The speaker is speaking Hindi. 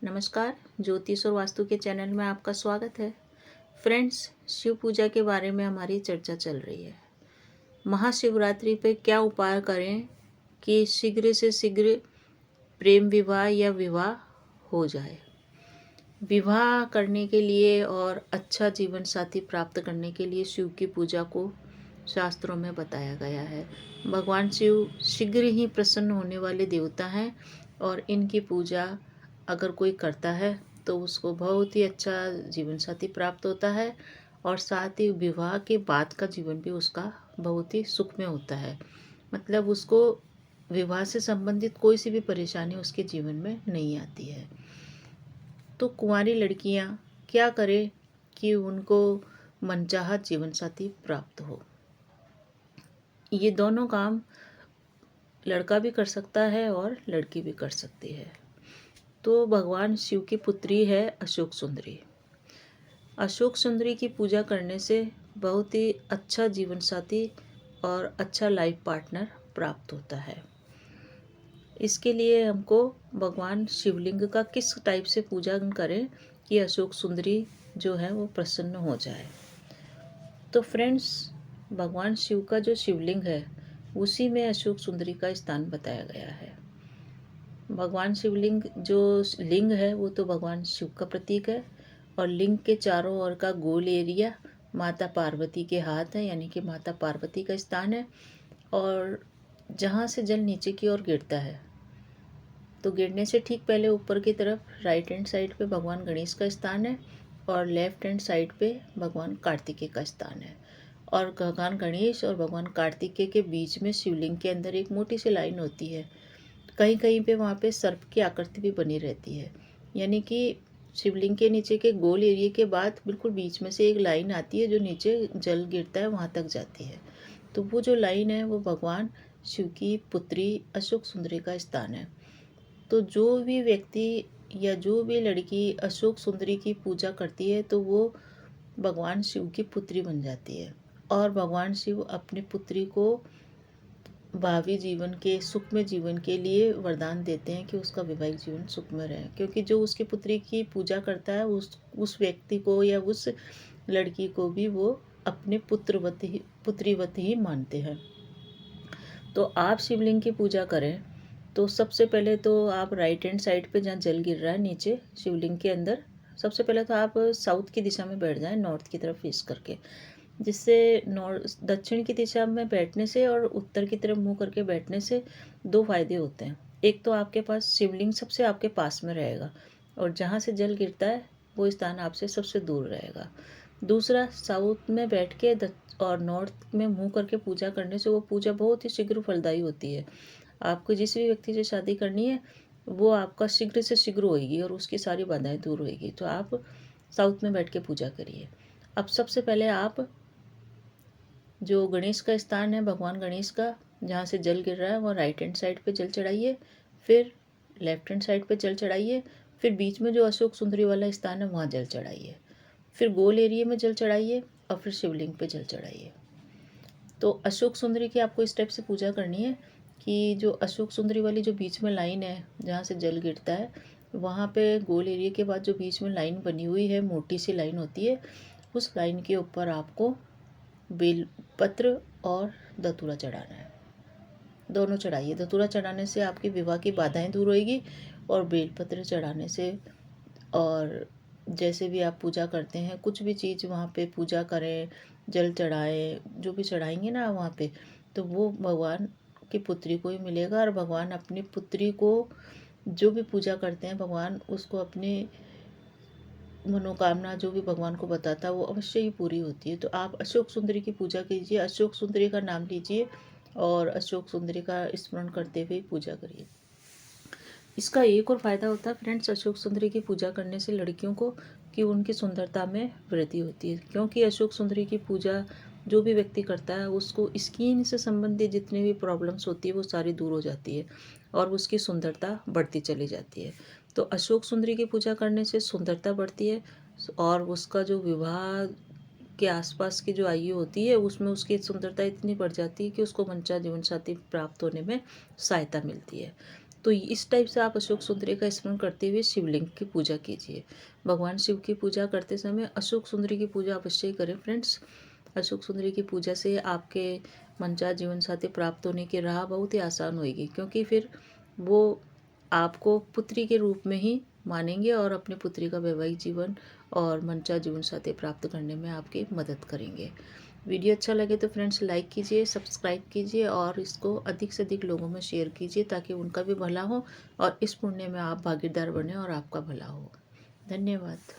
नमस्कार। ज्योतिष और वास्तु के चैनल में आपका स्वागत है। फ्रेंड्स, शिव पूजा के बारे में हमारी चर्चा चल रही है। महाशिवरात्रि पे क्या उपाय करें कि शीघ्र से शीघ्र प्रेम विवाह या विवाह हो जाए। विवाह करने के लिए और अच्छा जीवन साथी प्राप्त करने के लिए शिव की पूजा को शास्त्रों में बताया गया है। भगवान शिव शीघ्र ही प्रसन्न होने वाले देवता हैं और इनकी पूजा अगर कोई करता है तो उसको बहुत ही अच्छा जीवन साथी प्राप्त होता है और साथ ही विवाह के बाद का जीवन भी उसका बहुत ही सुखमय होता है। मतलब उसको विवाह से संबंधित कोई सी भी परेशानी उसके जीवन में नहीं आती है। तो कुंवारी लड़कियां क्या करें कि उनको मनचाहा जीवन साथी प्राप्त हो। ये दोनों काम लड़का भी कर सकता है और लड़की भी कर सकती है। तो भगवान शिव की पुत्री है अशोक सुंदरी। अशोक सुंदरी की पूजा करने से बहुत ही अच्छा जीवन साथी और अच्छा लाइफ पार्टनर प्राप्त होता है। इसके लिए हमको भगवान शिवलिंग का किस टाइप से पूजा करें कि अशोक सुंदरी जो है वो प्रसन्न हो जाए। तो फ्रेंड्स, भगवान शिव का जो शिवलिंग है उसी में अशोक सुंदरी का स्थान बताया गया है। भगवान शिवलिंग जो लिंग है वो तो भगवान शिव का प्रतीक है और लिंग के चारों ओर का गोल एरिया माता पार्वती के हाथ है, यानी कि माता पार्वती का स्थान है। और जहाँ से जल नीचे की ओर गिरता है तो गिरने से ठीक पहले ऊपर की तरफ राइट हैंड साइड पे भगवान गणेश का स्थान है और लेफ्ट हैंड साइड पे भगवान कार्तिकेय का स्थान है। और भगवान गणेश और भगवान कार्तिकेय के बीच में शिवलिंग के अंदर एक मोटी सी लाइन होती है। कहीं कहीं पे वहाँ पे सर्प की आकृति भी बनी रहती है, यानी कि शिवलिंग के नीचे के गोल एरिया के बाद बिल्कुल बीच में से एक लाइन आती है जो नीचे जल गिरता है वहाँ तक जाती है। तो वो जो लाइन है वो भगवान शिव की पुत्री अशोक सुंदरी का स्थान है। तो जो भी व्यक्ति या जो भी लड़की अशोक सुंदरी की पूजा करती है तो वो भगवान शिव की पुत्री बन जाती है और भगवान शिव अपनी पुत्री को भावी जीवन के सुखमय जीवन के लिए वरदान देते हैं कि उसका वैवाहिक जीवन सुखमय रहे, क्योंकि जो उसकी पुत्री की पूजा करता है उस व्यक्ति को या उस लड़की को भी वो अपने पुत्रीवत ही मानते हैं। तो आप शिवलिंग की पूजा करें तो सबसे पहले तो आप राइट हैंड साइड पे जहाँ जल गिर रहा है नीचे शिवलिंग के अंदर, सबसे पहले तो आप साउथ की दिशा में बैठ जाएं, नॉर्थ की तरफ फेस करके। जिससे दक्षिण की दिशा में बैठने से और उत्तर की तरफ मुंह करके बैठने से दो फायदे होते हैं। एक तो आपके पास शिवलिंग सबसे आपके पास में रहेगा और जहाँ से जल गिरता है वो स्थान आपसे सबसे दूर रहेगा। दूसरा, साउथ में बैठ के और नॉर्थ में मुंह करके पूजा करने से वो पूजा बहुत ही शीघ्र फलदायी होती है। आपको जिस भी व्यक्ति से शादी करनी है वो आपका शीघ्र से शीघ्र होगी और उसकी सारी बाधाएं दूर होगी। तो आप साउथ में बैठ के पूजा करिए। अब सबसे पहले आप जो गणेश का स्थान है भगवान गणेश का, जहाँ से जल गिर रहा है वो राइट हैंड साइड पे जल चढ़ाइए, फिर लेफ्ट हैंड साइड पे जल चढ़ाइए, फिर बीच में जो अशोक सुंदरी वाला स्थान है वहाँ जल चढ़ाइए, फिर गोल एरिया में जल चढ़ाइए और फिर शिवलिंग पे जल चढ़ाइए। तो अशोक सुंदरी की आपको इस टाइप से पूजा करनी है कि जो अशोक सुंदरी वाली जो बीच में लाइन है जहाँ से जल गिरता है वहाँ पे गोल एरिया के बाद जो बीच में लाइन बनी हुई है, मोटी सी लाइन होती है, उस लाइन के ऊपर आपको बेलपत्र और धतूरा चढ़ाना है। दोनों चढ़ाइए। धतूरा चढ़ाने से आपकी विवाह की बाधाएं दूर होएगी और बेलपत्र चढ़ाने से, और जैसे भी आप पूजा करते हैं कुछ भी चीज़ वहाँ पे पूजा करें, जल चढ़ाएं, जो भी चढ़ाएंगे ना वहाँ पे, तो वो भगवान की पुत्री को ही मिलेगा। और भगवान अपनी पुत्री को जो भी पूजा करते हैं भगवान उसको अपनी मनोकामना जो भी भगवान को बताता है वो अवश्य ही पूरी होती है। तो आप अशोक सुंदरी की पूजा कीजिए, अशोक सुंदरी का नाम लीजिए और अशोक सुंदरी का स्मरण करते हुए पूजा करिए। इसका एक और फ़ायदा होता है फ्रेंड्स अशोक सुंदरी की पूजा करने से लड़कियों को कि उनकी सुंदरता में वृद्धि होती है, क्योंकि अशोक सुंदरी की पूजा जो भी व्यक्ति करता है उसको स्किन से संबंधित जितनी भी प्रॉब्लम्स होती है वो सारी दूर हो जाती है और उसकी सुंदरता बढ़ती चली जाती है। तो अशोक सुंदरी की पूजा करने से सुंदरता बढ़ती है और उसका जो विवाह के आसपास की जो आयु होती है उसमें उसकी सुंदरता इतनी बढ़ जाती है कि उसको मनचाहा जीवन साथी प्राप्त होने में सहायता मिलती है। तो इस टाइप से आप अशोक सुंदरी का स्मरण करते हुए शिवलिंग की पूजा कीजिए। भगवान शिव की पूजा करते समय अशोक सुंदरी की पूजा अवश्य ही करें फ्रेंड्स। अशोक सुंदरी की पूजा से आपके मनचाहा जीवन साथी प्राप्त होने की राह बहुत ही आसान होगी, क्योंकि फिर वो आपको पुत्री के रूप में ही मानेंगे और अपनी पुत्री का वैवाहिक जीवन और मनचाहा जीवन साथी प्राप्त करने में आपकी मदद करेंगे। वीडियो अच्छा लगे तो फ्रेंड्स लाइक कीजिए, सब्सक्राइब कीजिए और इसको अधिक से अधिक लोगों में शेयर कीजिए, ताकि उनका भी भला हो और इस पुण्य में आप भागीदार बने और आपका भला हो। धन्यवाद।